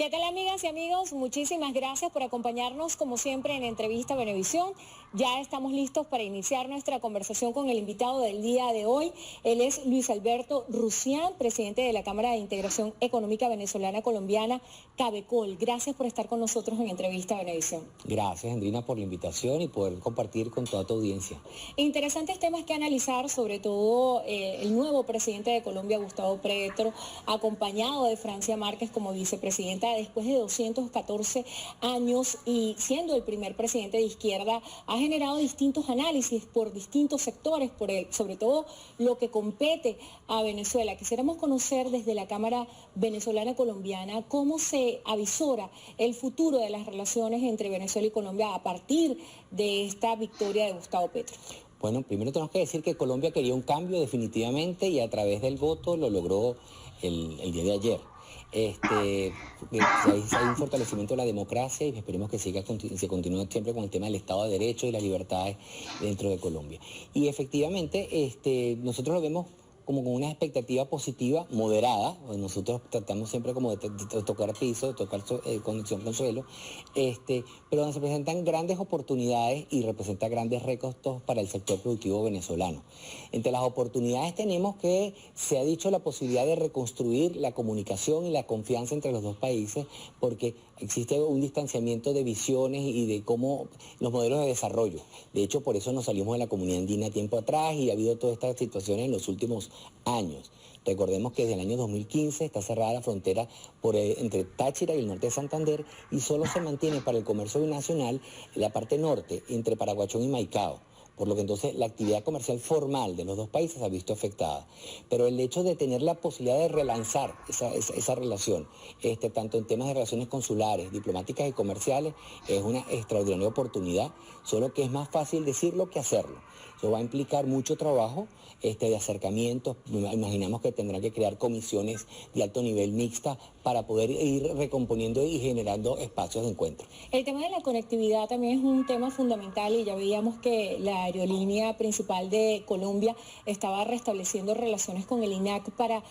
¿Qué tal, amigas y amigos? Muchísimas gracias por acompañarnos como siempre en Entrevista Venevisión. Ya estamos listos para iniciar nuestra conversación con el invitado del día de hoy. Él es Luis Alberto Rusián, presidente de la Cámara de Integración Económica Venezolana Colombiana, CABECOL. Gracias por estar con nosotros en Entrevista Venevisión. Gracias, Andrina, por la invitación y poder compartir con toda tu audiencia. Interesantes temas que analizar, sobre todo el nuevo presidente de Colombia, Gustavo Petro, acompañado de Francia Márquez como vicepresidenta después de 214 años y siendo el primer presidente de izquierda, ha generado distintos análisis por distintos sectores, sobre todo lo que compete a Venezuela. Quisiéramos conocer desde la Cámara Venezolana Colombiana cómo se avisora el futuro de las relaciones entre Venezuela y Colombia a partir de esta victoria de Gustavo Petro. Bueno, primero tenemos que decir que Colombia quería un cambio definitivamente y a través del voto lo logró el día de ayer. Hay un fortalecimiento de la democracia y esperemos que se continúe siempre con el tema del Estado de Derecho y las libertades dentro de Colombia. Y efectivamente nosotros lo vemos como con una expectativa positiva, moderada. Nosotros tratamos siempre como de tocar piso, de tocar conexión con suelo, pero donde se presentan grandes oportunidades y representa grandes retos para el sector productivo venezolano. Entre las oportunidades tenemos que se ha dicho la posibilidad de reconstruir la comunicación y la confianza entre los dos países, porque existe un distanciamiento de visiones y de cómo los modelos de desarrollo. De hecho, por eso nos salimos de la comunidad andina tiempo atrás y ha habido todas estas situaciones en los últimos años. Recordemos que desde el año 2015 está cerrada la frontera entre Táchira y el norte de Santander y solo se mantiene para el comercio binacional la parte norte, entre Paraguachón y Maicao. Por lo que entonces la actividad comercial formal de los dos países se ha visto afectada. Pero el hecho de tener la posibilidad de relanzar esa relación, tanto en temas de relaciones consulares, diplomáticas y comerciales, es una extraordinaria oportunidad, solo que es más fácil decirlo que hacerlo. Eso va a implicar mucho trabajo de acercamientos. Imaginamos que tendrán que crear comisiones de alto nivel mixta para poder ir recomponiendo y generando espacios de encuentro. El tema de la conectividad también es un tema fundamental y ya veíamos que la aerolínea principal de Colombia estaba restableciendo relaciones con el INAC para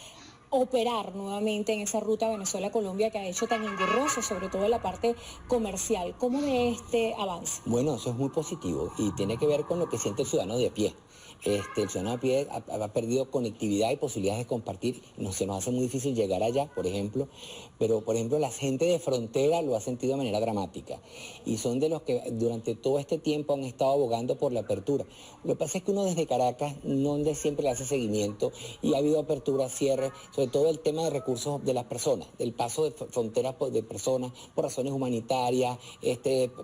operar nuevamente en esa ruta Venezuela-Colombia que ha hecho tan engorroso, sobre todo en la parte comercial. ¿Cómo ve este avance? Bueno, eso es muy positivo y tiene que ver con lo que siente el ciudadano de a pie. El ciudadano de a pie ha perdido conectividad y posibilidades de compartir. Se nos hace muy difícil llegar allá, por ejemplo, pero por ejemplo la gente de frontera lo ha sentido de manera dramática y son de los que durante todo este tiempo han estado abogando por la apertura. Lo que pasa es que uno desde Caracas no siempre le hace seguimiento y ha habido apertura, cierre, sobre todo el tema de recursos de las personas, del paso de fronteras de personas por razones humanitarias,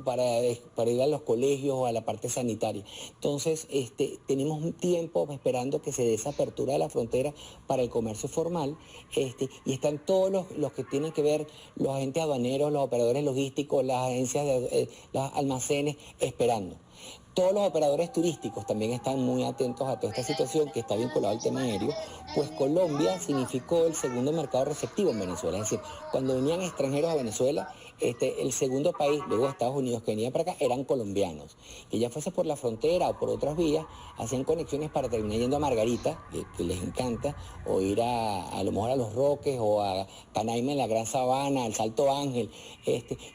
para ir a los colegios o a la parte sanitaria. Entonces, tenemos un tiempo esperando que se dé esa apertura de la frontera para el comercio formal, y están todos los que tienen que ver, los agentes aduaneros, los operadores logísticos, las agencias los almacenes, esperando. Todos los operadores turísticos también están muy atentos a toda esta situación que está vinculada al tema aéreo, pues Colombia significó el segundo mercado receptivo en Venezuela. Es decir, cuando venían extranjeros a Venezuela, el segundo país, luego Estados Unidos, que venía para acá, eran colombianos. Que ya fuese por la frontera o por otras vías, hacían conexiones para terminar yendo a Margarita, que les encanta, o ir a lo mejor a Los Roques, o a Canaima en la Gran Sabana, al Salto Ángel.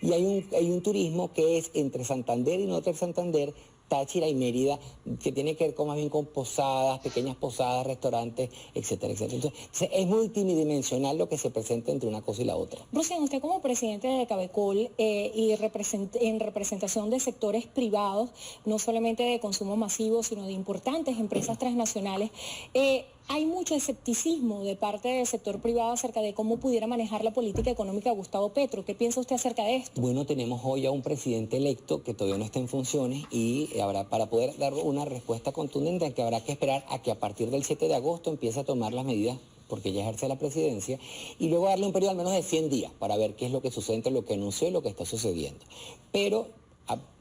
Y hay un turismo que es entre Santander y Norte de Santander, Táchira y Mérida, que tiene que ver más bien con posadas, pequeñas posadas, restaurantes, etcétera, etcétera. Entonces, es multidimensional lo que se presenta entre una cosa y la otra. Rusián, usted como presidente de CABECOL y en representación de sectores privados, no solamente de consumo masivo, sino de importantes empresas transnacionales, hay mucho escepticismo de parte del sector privado acerca de cómo pudiera manejar la política económica de Gustavo Petro. ¿Qué piensa usted acerca de esto? Bueno, tenemos hoy a un presidente electo que todavía no está en funciones y para poder dar una respuesta contundente que habrá que esperar a que a partir del 7 de agosto empiece a tomar las medidas, porque ya ejerce la presidencia, y luego darle un periodo al menos de 100 días para ver qué es lo que sucede entre lo que anunció y lo que está sucediendo. Pero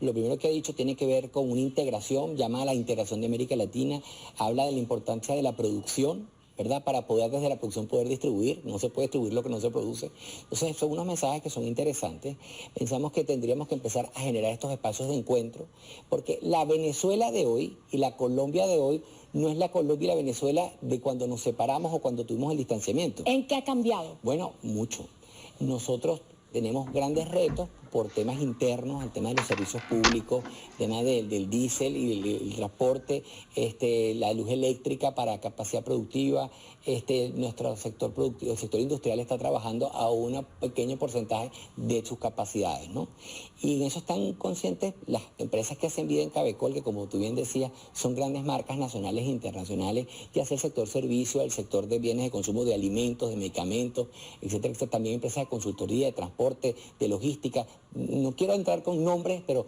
lo primero que ha dicho tiene que ver con una integración, llamada la integración de América Latina, habla de la importancia de la producción, ¿verdad? Para poder desde la producción poder distribuir, no se puede distribuir lo que no se produce. Entonces son unos mensajes que son interesantes. Pensamos que tendríamos que empezar a generar estos espacios de encuentro, porque la Venezuela de hoy y la Colombia de hoy no es la Colombia y la Venezuela de cuando nos separamos o cuando tuvimos el distanciamiento. ¿En qué ha cambiado? Bueno, mucho. Nosotros tenemos grandes retos por temas internos, el tema de los servicios públicos, el tema del diésel y el transporte, la luz eléctrica para capacidad productiva. Nuestro sector productivo, el sector industrial está trabajando a un pequeño porcentaje de sus capacidades, ¿no? Y en eso están conscientes las empresas que hacen vida en Cabecol, que como tú bien decías, son grandes marcas nacionales e internacionales, ya sea el sector servicio, el sector de bienes de consumo, de alimentos, de medicamentos, etcétera, etcétera. También empresas de consultoría, de transporte, de logística. No quiero entrar con nombres, pero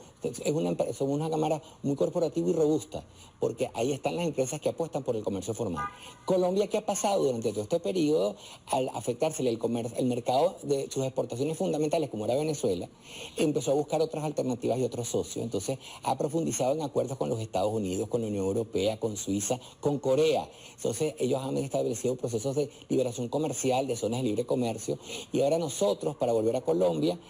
somos una cámara muy corporativa y robusta, porque ahí están las empresas que apuestan por el comercio formal. Colombia, ¿qué ha pasado durante todo este periodo? Al afectársele el mercado de sus exportaciones fundamentales, como era Venezuela, empezó a buscar otras alternativas y otros socios. Entonces ha profundizado en acuerdos con los Estados Unidos, con la Unión Europea, con Suiza, con Corea. Entonces ellos han establecido procesos de liberación comercial, de zonas de libre comercio, y ahora nosotros, para volver a Colombia,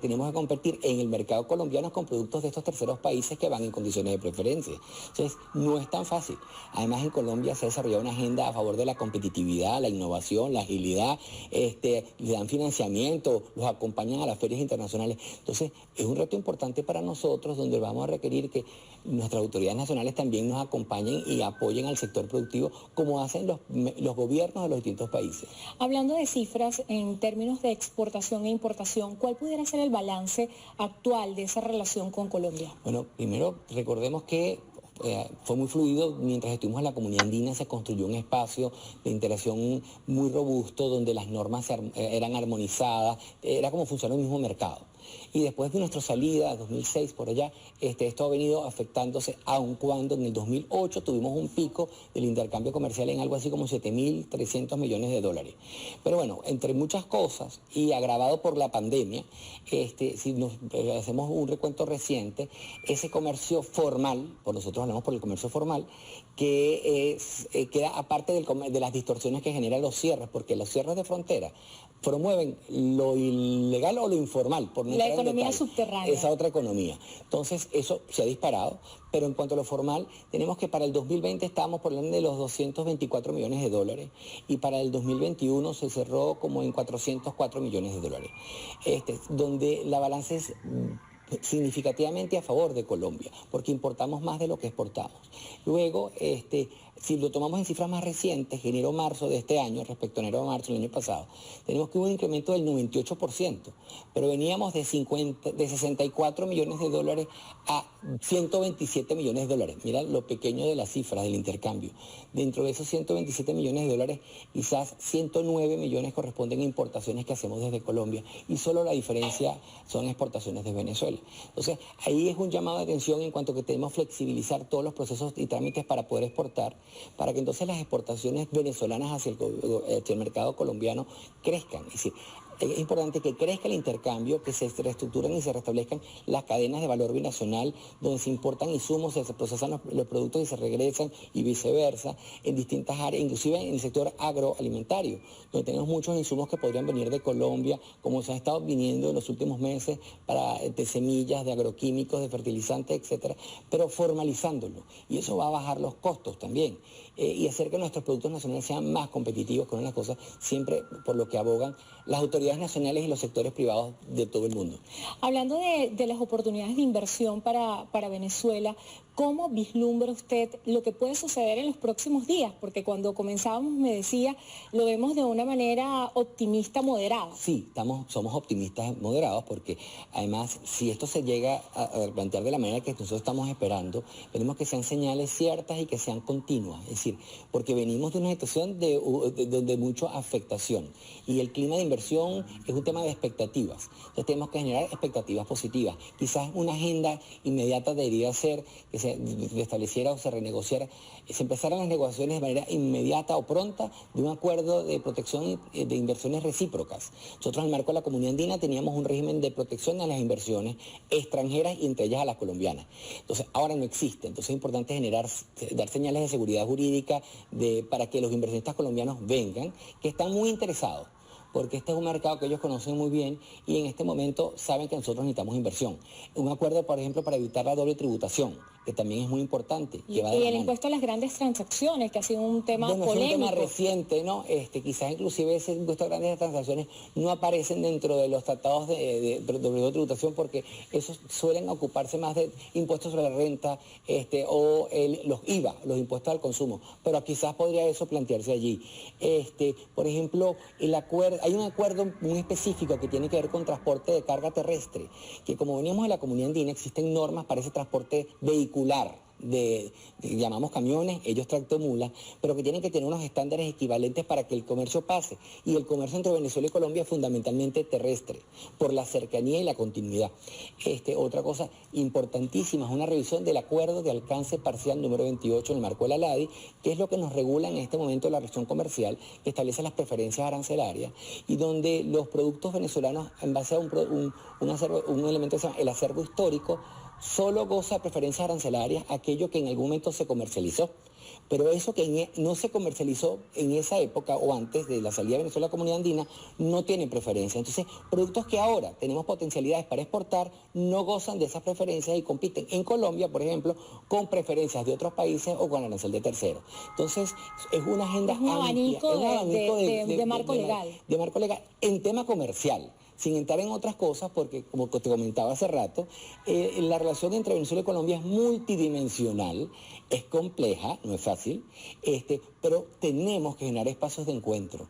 tenemos que competir en el mercado colombiano con productos de estos terceros países que van en condiciones de preferencia. Entonces no es tan fácil. Además, en Colombia se ha desarrollado una agenda a favor de la competitividad, la innovación, la agilidad, le dan financiamiento, los acompañan a las ferias internacionales. Entonces es un reto importante para nosotros, donde vamos a requerir que nuestras autoridades nacionales también nos acompañen y apoyen al sector productivo, como hacen los gobiernos de los distintos países. Hablando de cifras en términos de exportación e importación, ¿cuál pudiera ser el balance actual de esa relación con Colombia? Bueno, primero recordemos que fue muy fluido. Mientras estuvimos en la Comunidad Andina se construyó un espacio de interacción muy robusto, donde las normas eran armonizadas, era como funcionaba el mismo mercado. Y después de nuestra salida, 2006 por allá, esto ha venido afectándose, aun cuando en el 2008 tuvimos un pico del intercambio comercial en algo así como 7.300 millones de dólares. Pero bueno, entre muchas cosas y agravado por la pandemia, si nos hacemos un recuento reciente, ese comercio formal, por nosotros hablamos por el comercio formal, que queda aparte de las distorsiones que generan los cierres, porque los cierres de frontera promueven lo ilegal o lo informal, por no la entrar en economía detalle. subterránea. Esa otra economía. Entonces, eso se ha disparado, pero en cuanto a lo formal, tenemos que para el 2020 estábamos por delante de los 224 millones de dólares y para el 2021 se cerró como en 404 millones de dólares, donde la balanza es significativamente a favor de Colombia, porque importamos más de lo que exportamos. Luego, si lo tomamos en cifras más recientes, enero-marzo de este año, respecto a enero-marzo del año pasado, tenemos que hubo un incremento del 98%, pero veníamos de 64 millones de dólares a 127 millones de dólares. Mira lo pequeño de las cifras del intercambio. Dentro de esos 127 millones de dólares, quizás 109 millones corresponden a importaciones que hacemos desde Colombia, y solo la diferencia son exportaciones de Venezuela. Entonces, ahí es un llamado de atención en cuanto que tenemos que flexibilizar todos los procesos y trámites para poder exportar, para que entonces las exportaciones venezolanas hacia el mercado colombiano crezcan. Es decir, es importante que crezca el intercambio, que se reestructuren y se restablezcan las cadenas de valor binacional, donde se importan insumos, se procesan los productos y se regresan, y viceversa, en distintas áreas, inclusive en el sector agroalimentario, donde tenemos muchos insumos que podrían venir de Colombia, como se han estado viniendo en los últimos meses, de semillas, de agroquímicos, de fertilizantes, etcétera, pero formalizándolo. Y eso va a bajar los costos también, y hacer que nuestros productos nacionales sean más competitivos, con una cosa siempre por lo que abogan las autoridades nacionales y los sectores privados de todo el mundo. Hablando de las oportunidades de inversión para Venezuela, ¿cómo vislumbra usted lo que puede suceder en los próximos días? Porque cuando comenzábamos me decía, lo vemos de una manera optimista moderada. Sí, somos optimistas moderados, porque además, si esto se llega a plantear de la manera que nosotros estamos esperando, tenemos que sean señales ciertas y que sean continuas. Es decir, porque venimos de una situación de mucha afectación, y el clima de inversión es un tema de expectativas. Entonces tenemos que generar expectativas positivas. Quizás una agenda inmediata debería ser que se estableciera o se renegociara, se empezaran las negociaciones de manera inmediata o pronta de un acuerdo de protección de inversiones recíprocas. Nosotros en el marco de la Comunidad Andina teníamos un régimen de protección a las inversiones extranjeras, y entre ellas a las colombianas. Entonces ahora no existe. Entonces es importante dar señales de seguridad jurídica para que los inversionistas colombianos vengan, que están muy interesados, porque este es un mercado que ellos conocen muy bien y en este momento saben que nosotros necesitamos inversión. Un acuerdo, por ejemplo, para evitar la doble tributación, que también es muy importante. Y el impuesto a las grandes transacciones, que ha sido un tema polémico. Es un tema reciente, ¿no? Quizás inclusive ese impuesto a grandes transacciones no aparecen dentro de los tratados de doble tributación porque esos suelen ocuparse más de impuestos sobre la renta o los IVA, los impuestos al consumo. Pero quizás podría eso plantearse allí. Por ejemplo, hay un acuerdo muy específico que tiene que ver con transporte de carga terrestre, que como veníamos de la Comunidad Andina, existen normas para ese transporte vehicular, llamamos camiones, ellos tractomulas, pero que tienen que tener unos estándares equivalentes para que el comercio pase. Y el comercio entre Venezuela y Colombia es fundamentalmente terrestre, por la cercanía y la continuidad. Otra cosa importantísima es una revisión del acuerdo de alcance parcial número 28 en el marco de la LADI, que es lo que nos regula en este momento la región comercial, que establece las preferencias arancelarias y donde los productos venezolanos, en base a un elemento que se llama el acervo histórico, solo goza de preferencias arancelarias aquello que en algún momento se comercializó. Pero eso que no se comercializó en esa época o antes de la salida de Venezuela a la Comunidad Andina no tiene preferencia. Entonces, productos que ahora tenemos potencialidades para exportar no gozan de esas preferencias y compiten en Colombia, por ejemplo, con preferencias de otros países o con arancel de terceros. Entonces, es una agenda amplia, de marco legal. De marco legal en tema comercial. Sin entrar en otras cosas, porque como te comentaba hace rato, la relación entre Venezuela y Colombia es multidimensional, es compleja, no es fácil, pero tenemos que generar espacios de encuentro,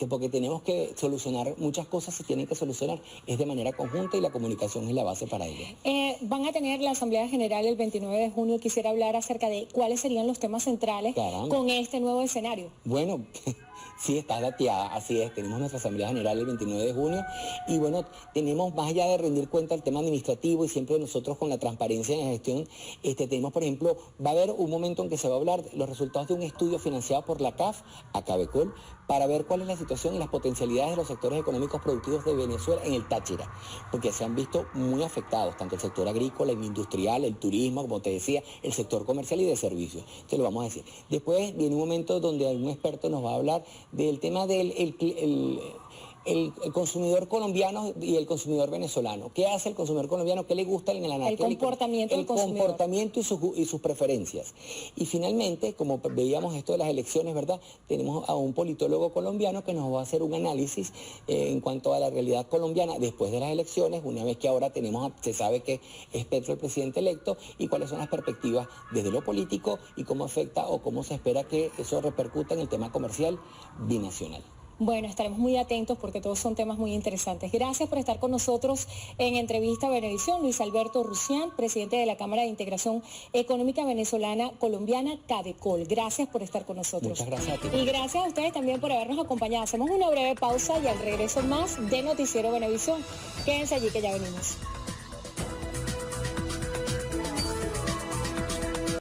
porque tenemos que solucionar muchas cosas, se tienen que solucionar, es de manera conjunta y la comunicación es la base para ello. Van a tener la Asamblea General el 29 de junio, quisiera hablar acerca de cuáles serían los temas centrales con este nuevo escenario. Bueno, sí, está dateada, así es, tenemos nuestra Asamblea General el 29 de junio y bueno, tenemos más allá de rendir cuenta del tema administrativo y siempre nosotros con la transparencia en la gestión, tenemos por ejemplo, va a haber un momento en que se va a hablar de los resultados de un estudio financiado por la CAF, Acabecol, para ver cuál es la situación y las potencialidades de los sectores económicos productivos de Venezuela en el Táchira, porque se han visto muy afectados, tanto el sector agrícola, el industrial, el turismo, como te decía, el sector comercial y de servicios. Te lo vamos a decir. Después viene un momento donde algún experto nos va a hablar del tema del el consumidor colombiano y el consumidor venezolano. ¿Qué hace el consumidor colombiano? ¿Qué le gusta en el anaquel? El comportamiento del consumidor. El comportamiento y sus preferencias. Y finalmente, como veíamos esto de las elecciones, ¿verdad? Tenemos a un politólogo colombiano que nos va a hacer un análisis en cuanto a la realidad colombiana después de las elecciones, una vez que ahora se sabe que es Petro el presidente electo, y cuáles son las perspectivas desde lo político y cómo afecta o cómo se espera que eso repercuta en el tema comercial binacional. Bueno, estaremos muy atentos porque todos son temas muy interesantes. Gracias por estar con nosotros en Entrevista Venevisión. Luis Alberto Rusián, presidente de la Cámara de Integración Económica Venezolana Colombiana, CADECOL. Gracias por estar con nosotros. Muchas gracias a ti. Y gracias a ustedes también por habernos acompañado. Hacemos una breve pausa y al regreso más de Noticiero Venevisión. Quédense allí que ya venimos.